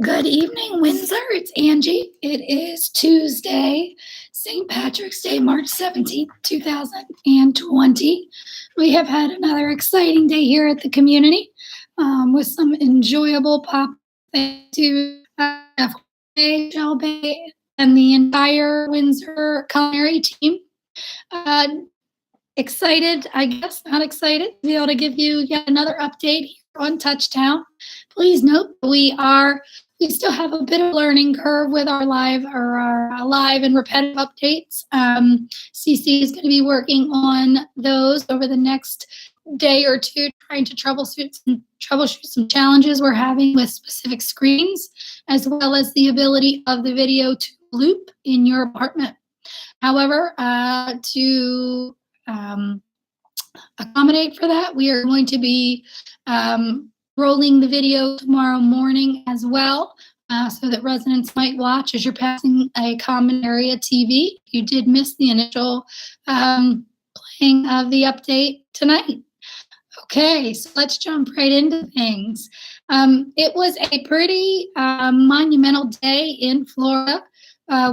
Good evening, Windsor. It's Angie. It is Tuesday, St. Patrick's Day, March 17th, 2020. We have had another exciting day here at the community with some enjoyable pop to Shell Bay and the entire Windsor culinary team. Uh, Excited, I guess, not excited to be able to give you yet another update here on Touchdown. Please note we still have a bit of learning curve with our live and repetitive updates. CC is going to be working on those over the next day or two, trying to troubleshoot some challenges we're having with specific screens, as well as the ability of the video to loop in your apartment. However, to accommodate for that, we are going to be rolling the video tomorrow morning as well, so that residents might watch as you're passing a common area TV. You did miss the initial playing of the update tonight. Okay, so let's jump right into things. It was a pretty monumental day in Florida.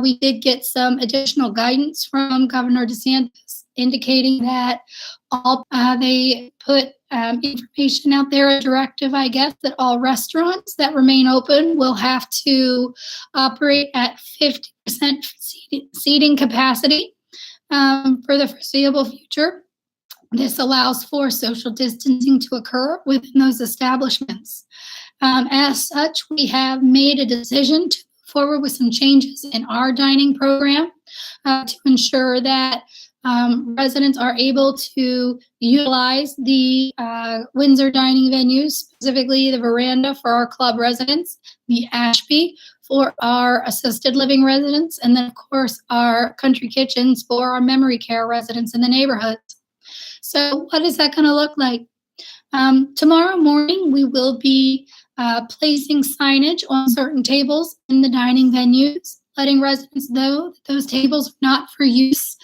We did get some additional guidance from Governor DeSantis indicating that they put information out there, a directive, I guess, that all restaurants that remain open will have to operate at 50% seating capacity for the foreseeable future. This allows for social distancing to occur within those establishments. As such, we have made a decision to move forward with some changes in our dining program to ensure that residents are able to utilize the Windsor dining venues, specifically the veranda for our club residents, the Ashby for our assisted living residents, and then, of course, our country kitchens for our memory care residents in the neighborhoods. So what is that going to look like? Tomorrow morning, we will be placing signage on certain tables in the dining venues, letting residents know that those tables are not for use.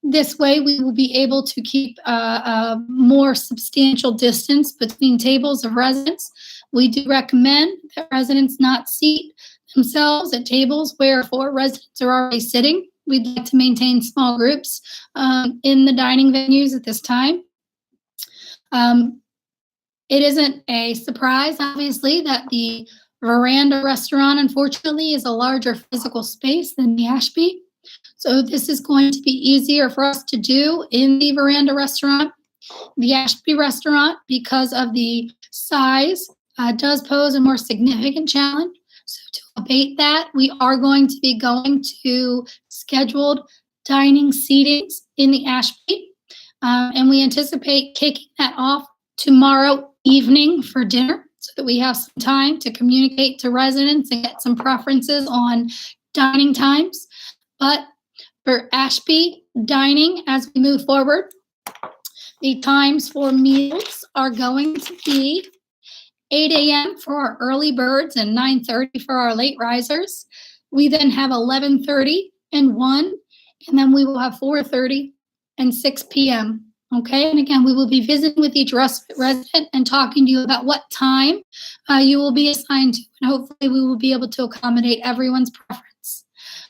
This way, we will be able to keep a more substantial distance between tables of residents. We do recommend that residents not seat themselves at tables where 4 residents are already sitting. We'd like to maintain small groups in the dining venues at this time. It isn't a surprise, obviously, that the veranda restaurant, unfortunately, is a larger physical space than the Ashby. So this is going to be easier for us to do in the veranda restaurant. The Ashby restaurant, because of the size, does pose a more significant challenge. So to abate that, we are going to be going to scheduled dining seatings in the Ashby. And we anticipate kicking that off tomorrow evening for dinner so that we have some time to communicate to residents and get some preferences on dining times. But for Ashby dining, as we move forward, the times for meals are going to be 8 a.m. for our early birds and 9:30 for our late risers. We then have 11:30 and 1, and then we will have 4:30 and 6 p.m. Okay, and again, we will be visiting with each resident and talking to you about what time you will be assigned to, and hopefully we will be able to accommodate everyone's preference.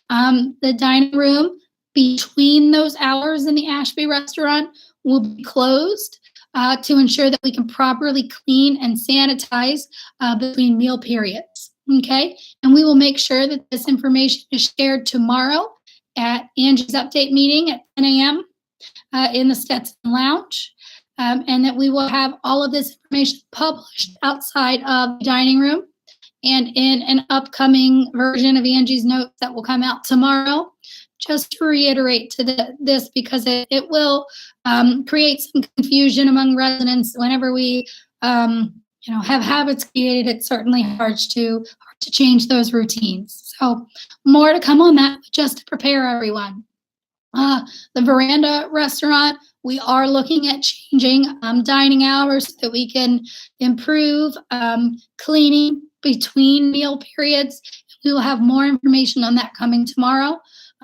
The dining room between those hours in the Ashby restaurant will be closed to ensure that we can properly clean and sanitize between meal periods. Okay, and we will make sure that this information is shared tomorrow at Angie's update meeting at 10 a.m. In the Stetson Lounge, and that we will have all of this information published outside of the dining room and in an upcoming version of Angie's notes that will come out tomorrow. Just to reiterate to this, because it will create some confusion among residents whenever we have habits created. It's certainly hard to change those routines. So more to come on that, just to prepare everyone. The veranda restaurant, we are looking at changing dining hours so that we can improve cleaning between meal periods. We will have more information on that coming tomorrow.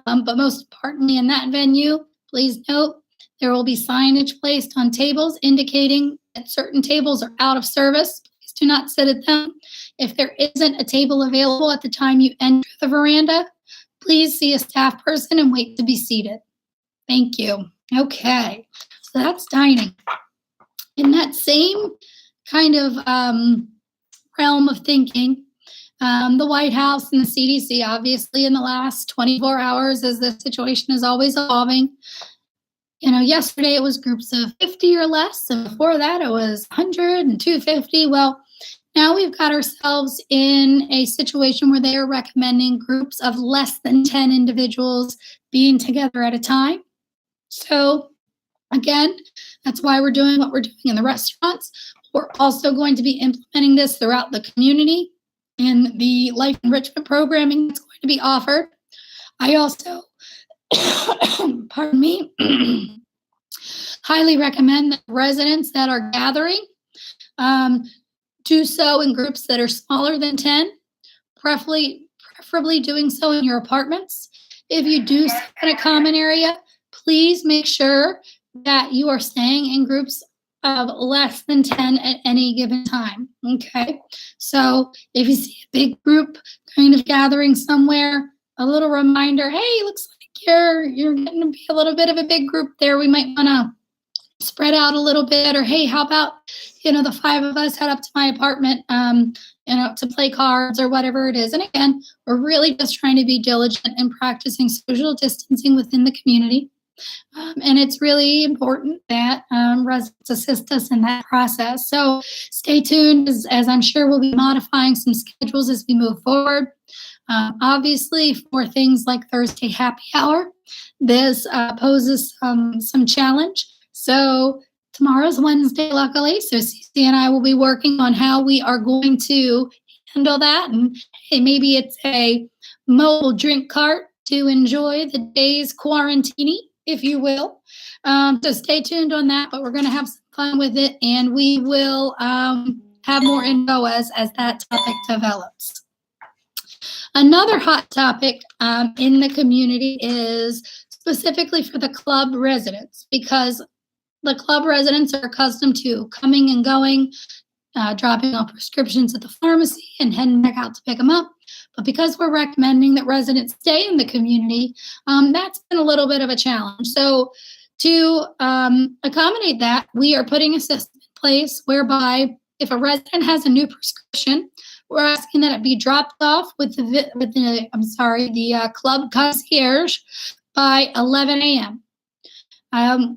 But most importantly, in that venue, please note there will be signage placed on tables indicating that certain tables are out of service. Please do not sit at them. If there isn't a table available at the time you enter the veranda, please see a staff person and wait to be seated. Thank you. Okay, so that's dining. In that same kind of realm of thinking, the White House and the CDC, obviously, in the last 24 hours, as the situation is always evolving. Yesterday it was groups of 50 or less, and before that it was 100 and 250. Well, now we've got ourselves in a situation where they are recommending groups of less than 10 individuals being together at a time. So again, that's why we're doing what we're doing in the restaurants. We're also going to be implementing this throughout the community in the life enrichment programming that's going to be offered. I also, pardon me, highly recommend that residents that are gathering do so in groups that are smaller than 10, preferably doing so in your apartments. If you do sit in a common area, please make sure that you are staying in groups of less than 10 at any given time. Okay, so if you see a big group kind of gathering somewhere, a little reminder, hey, looks like you're getting to be a little bit of a big group there. We might want to spread out a little bit, or hey, how about the 5 of us head up to my apartment to play cards or whatever it is. And again, we're really just trying to be diligent in practicing social distancing within the community. And it's really important that residents assist us in that process. So stay tuned, as I'm sure we'll be modifying some schedules as we move forward. Obviously, for things like Thursday happy hour, this poses some challenge. So tomorrow's Wednesday, luckily, so CC and I will be working on how we are going to handle that. And hey, maybe it's a mobile drink cart to enjoy the day's quarantini, if you will. So stay tuned on that, but we're going to have some fun with it, and we will have more info as that topic develops. Another hot topic in the community is specifically for the club residents, because the club residents are accustomed to coming and going, dropping off prescriptions at the pharmacy and heading back out to pick them up. But because we're recommending that residents stay in the community, that's been a little bit of a challenge. So to accommodate that, we are putting a system in place whereby if a resident has a new prescription, we're asking that it be dropped off with the club concierge by 11 a.m.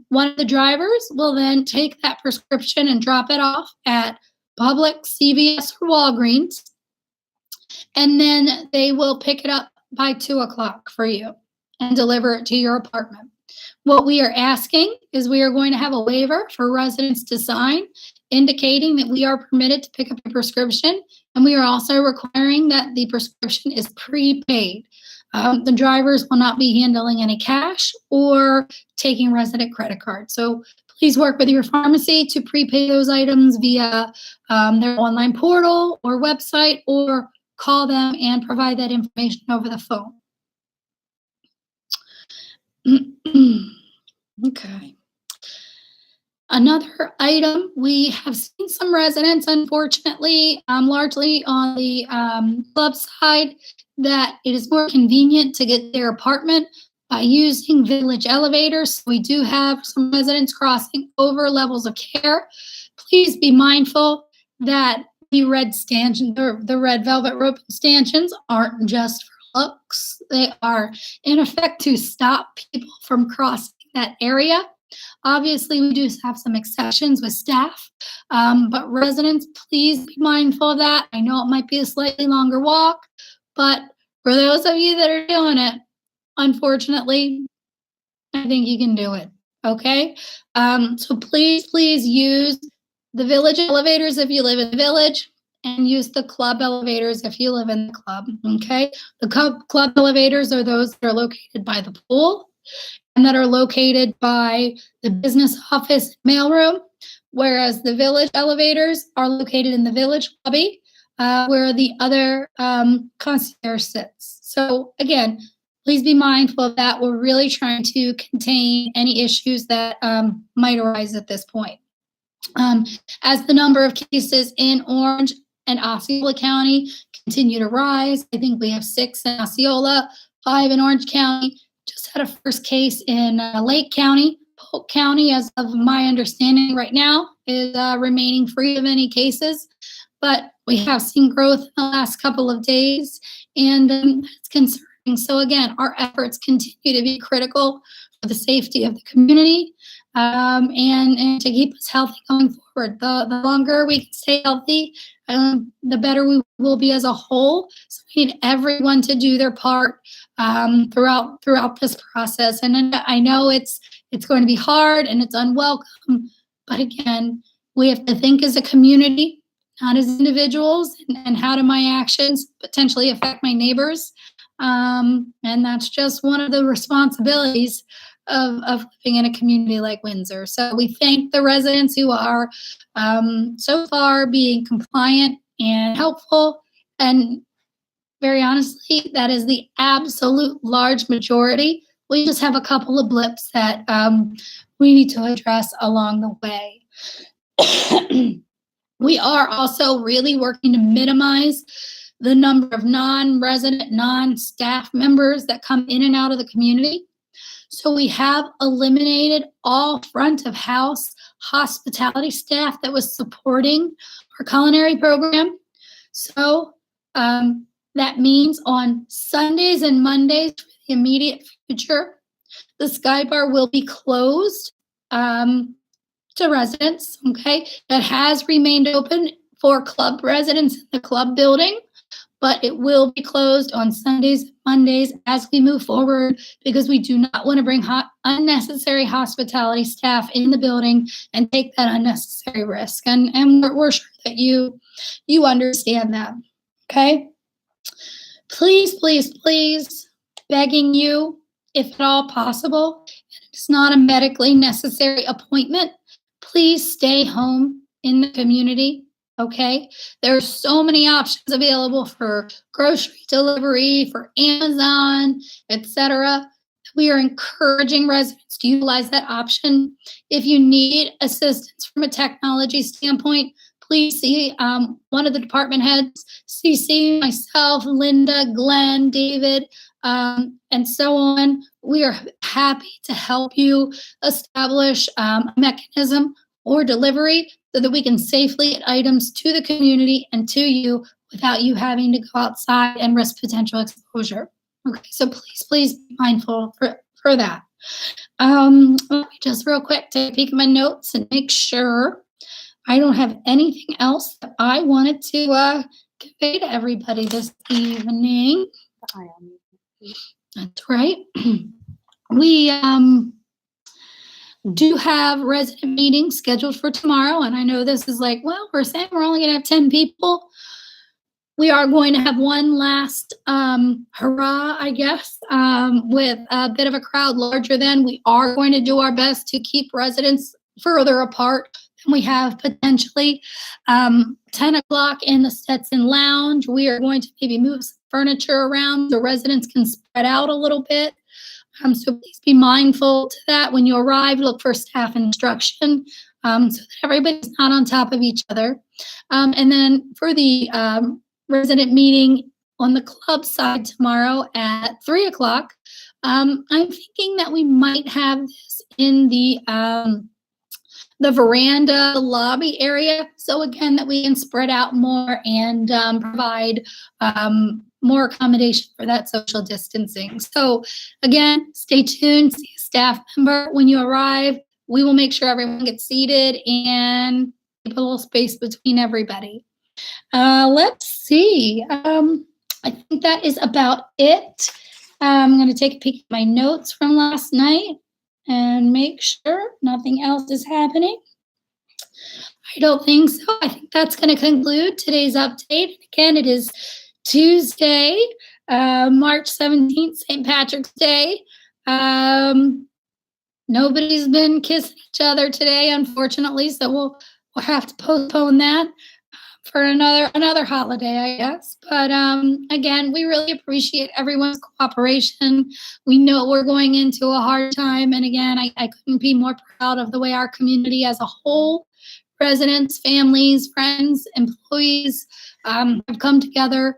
One of the drivers will then take that prescription and drop it off at Publix, CVS, or Walgreens, and then they will pick it up by 2 o'clock for you and deliver it to your apartment. What we are asking is we are going to have a waiver for residents to sign indicating that we are permitted to pick up a prescription, and we are also requiring that the prescription is prepaid. The drivers will not be handling any cash or taking resident credit cards. So please work with your pharmacy to prepay those items via their online portal or website, or call them and provide that information over the phone. Okay. Another item, we have seen some residents, unfortunately, largely on the club side, that it is more convenient to get their apartment by using village elevators. So we do have some residents crossing over levels of care. Please be mindful that the red stanchion, the red velvet rope stanchions aren't just for looks. They are in effect to stop people from crossing that area. Obviously, we do have some exceptions with staff, but residents, please be mindful of that. I know it might be a slightly longer walk, but for those of you that are doing it, unfortunately, I think you can do it, okay? So please use the village elevators if you live in the village, and use the club elevators if you live in the club, okay? The club elevators are those that are located by the pool and that are located by the business office mailroom, whereas the village elevators are located in the village lobby, where the other concierge sits. So again, please be mindful of that. We're really trying to contain any issues that might arise at this point. As the number of cases in Orange and Osceola County continue to rise. I think we have 6 in Osceola, 5 in Orange County. Just had a first case in Lake County. Polk County, as of my understanding right now, is remaining free of any cases. But we have seen growth in the last couple of days, and that's concerning. So again, our efforts continue to be critical for the safety of the community, and to keep us healthy going forward. The longer we can stay healthy, the better we will be as a whole. So we need everyone to do their part throughout this process. And I know it's going to be hard and it's unwelcome, but again, we have to think as a community, not as individuals, and how do my actions potentially affect my neighbors? And that's just one of the responsibilities of living in a community like Windsor. So we thank the residents who are so far being compliant and helpful. And very honestly, that is the absolute large majority. We just have a couple of blips that we need to address along the way. We are also really working to minimize the number of non-resident, non-staff members that come in and out of the community. So we have eliminated all front of house hospitality staff that was supporting our culinary program. So that means on Sundays and Mondays for the immediate future, the Sky Bar will be closed to residents, okay? That has remained open for club residents in the club building, but it will be closed on Sundays, Mondays as we move forward, because we do not want to bring unnecessary hospitality staff in the building and take that unnecessary risk. And we're sure that you understand that, okay? Please, please, please, begging you, if at all possible, it's not a medically necessary appointment, please stay home in the community, okay? There are so many options available for grocery delivery, for Amazon, etc. We are encouraging residents to utilize that option. If you need assistance from a technology standpoint, please see one of the department heads, CC, myself, Linda, Glenn, David, and so on. We are happy to help you establish a mechanism or delivery so that we can safely get items to the community and to you without you having to go outside and risk potential exposure. Okay, so please, please be mindful for that. Let me just real quick take a peek at my notes and make sure I don't have anything else that I wanted to convey to everybody this evening. That's right. We do have resident meetings scheduled for tomorrow, and I know this is like, well, we're saying we're only going to have 10 people. We are going to have one last hurrah, I guess, with a bit of a crowd larger than. We are going to do our best to keep residents further apart than we have potentially. 10 o'clock in the Stetson Lounge, we are going to maybe move some furniture around so residents can spread out a little bit. So please be mindful to that. When you arrive, look for staff instruction so that everybody's not on top of each other. And then for the resident meeting on the club side tomorrow at 3 o'clock, I'm thinking that we might have this in the veranda lobby area. So again, that we can spread out more and provide more accommodation for that social distancing. So again, stay tuned, see a staff member when you arrive. We will make sure everyone gets seated and keep a little space between everybody. Let's see. I think that is about it. I'm going to take a peek at my notes from last night and make sure nothing else is happening. I don't think so. I think that's going to conclude today's update. Again, it is Tuesday, March 17th, St. Patrick's Day. Nobody's been kissing each other today, unfortunately, so we'll have to postpone that for another holiday, I guess. But again, we really appreciate everyone's cooperation. We know we're going into a hard time, and again, I couldn't be more proud of the way our community as a whole residents, families, friends, employees have come together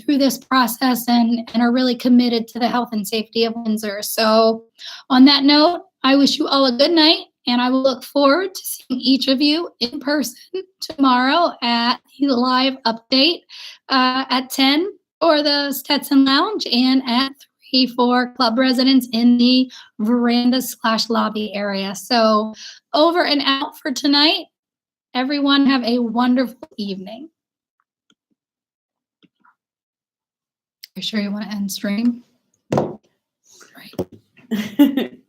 through this process and are really committed to the health and safety of Windsor. So on that note, I wish you all a good night, and I will look forward to seeing each of you in person tomorrow at the live update at 10 for the Stetson Lounge and at 3 for club residents in the veranda/lobby area. So over and out for tonight. Everyone have a wonderful evening. Are you sure you want to end stream? Right.